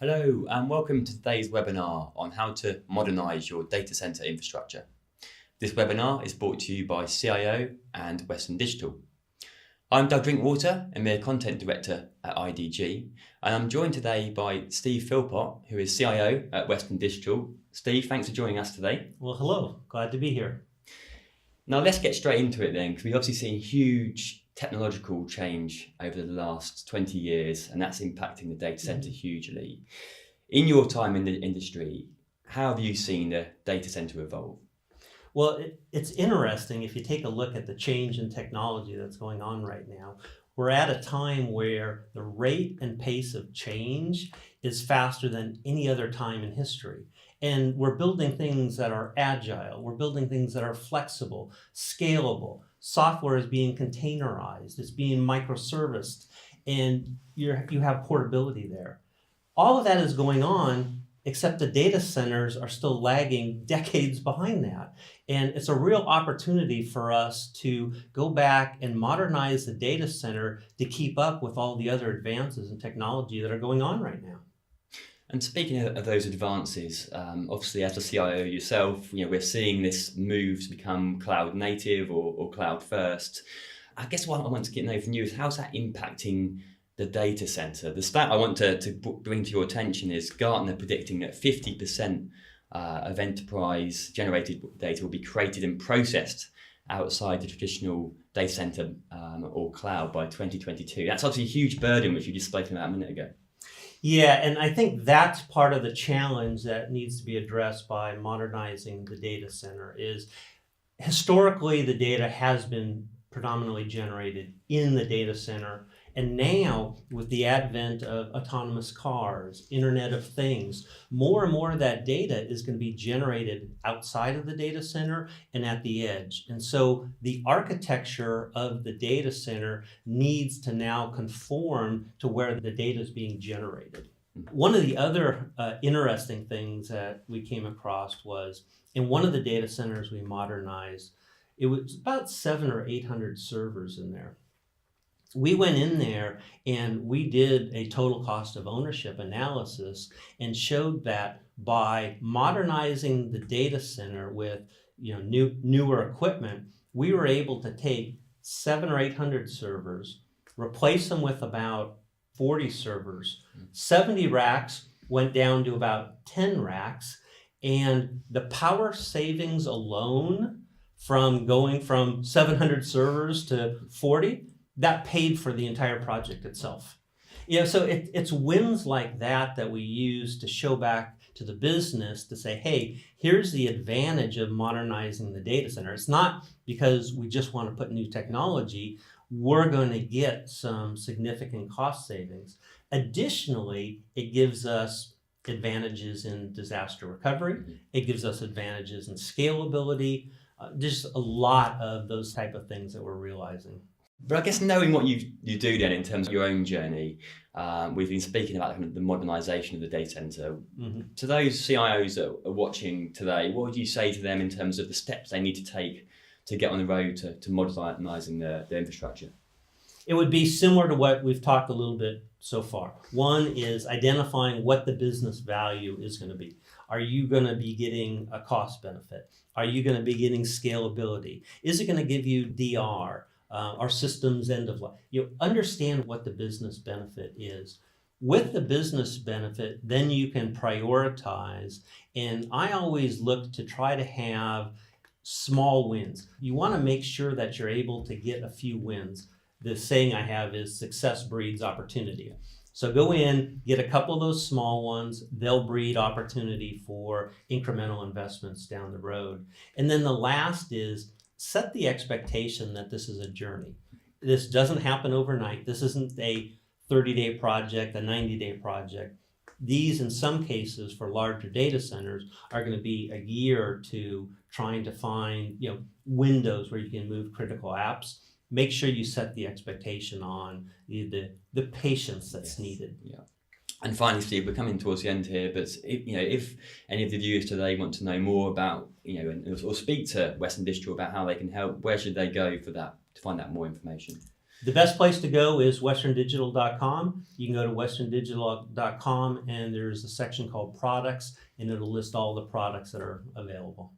Hello and welcome to today's webinar on how to modernise your data centre infrastructure. This webinar is brought to you by CIO and Western Digital. I'm Doug Drinkwater, EMEA Content Director at IDG, and I'm joined today by Steve Phillpott, who is CIO at Western Digital. Steve, thanks for joining us today. Well, hello, glad to be here. Now let's get straight into it then, because we've obviously seen huge technological change over the last 20 years, and that's impacting the data centre hugely. In your time in the industry, how have you seen the data centre evolve? Well, it's interesting if you take a look at the change in technology that's going on right now. We're at a time where the rate and pace of change is faster than any other time in history. And we're building things that are agile. We're building things that are flexible, scalable. Software is being containerized. It's being microserviced. And you have portability there. All of that is going on, except the data centers are still lagging decades behind that. And it's a real opportunity for us to go back and modernize the data center to keep up with all the other advances in technology that are going on right now. And speaking of those advances, obviously as a CIO yourself, we're seeing this move to become cloud native or cloud first. I guess what I want to get to know from you is how's that impacting the data center? The stat I want to bring to your attention is Gartner predicting that 50% of enterprise generated data will be created and processed outside the traditional data center or cloud by 2022. That's obviously a huge burden, which you just spoke about a minute ago. Yeah, and I think that's part of the challenge that needs to be addressed by modernizing the data center is historically the data has been predominantly generated in the data center. And now with the advent of autonomous cars, Internet of Things, more and more of that data is going to be generated outside of the data center and at the edge. And so the architecture of the data center needs to now conform to where the data is being generated. One of the other interesting things that we came across was in one of the data centers we modernized, it was about 700 or 800 servers in there. We went in there and we did a total cost of ownership analysis and showed that by modernizing the data center with newer equipment, we were able to take 700 or 800 servers, replace them with about 40 servers, 70 racks went down to about 10 racks, and the power savings alone from going from 700 servers to 40, that paid for the entire project itself. So it's wins like that we use to show back to the business to say, hey, here's the advantage of modernizing the data center. It's not because we just want to put new technology. We're going to get some significant cost savings. Additionally, it gives us advantages in disaster recovery. It gives us advantages in scalability. Just a lot of those type of things that we're realizing. But I guess knowing what you do then in terms of your own journey, we've been speaking about the modernisation of the data centre. To those CIOs that are watching today, what would you say to them in terms of the steps they need to take to get on the road to modernising the infrastructure? It would be similar to what we've talked a little bit so far. One is identifying what the business value is going to be. Are you going to be getting a cost benefit? Are you going to be getting scalability? Is it going to give you DR? Our systems end of life. You understand what the business benefit is. With the business benefit, then you can prioritize. And I always look to try to have small wins. You want to make sure that you're able to get a few wins. The saying I have is success breeds opportunity. So go in, get a couple of those small ones. They'll breed opportunity for incremental investments down the road. And then the last is set the expectation that this is a journey. This doesn't happen overnight. This isn't a 30-day project, a 90-day project. These, in some cases, for larger data centers, are going to be a year or two trying to find windows where you can move critical apps. Make sure you set the expectation on the patience that's needed. Yeah. And finally, Steve, we're coming towards the end here, but if any of the viewers today want to know more about, or speak to Western Digital about how they can help, where should they go for that, to find out more information? The best place to go is westerndigital.com. You can go to westerndigital.com and there's a section called products, and it'll list all the products that are available.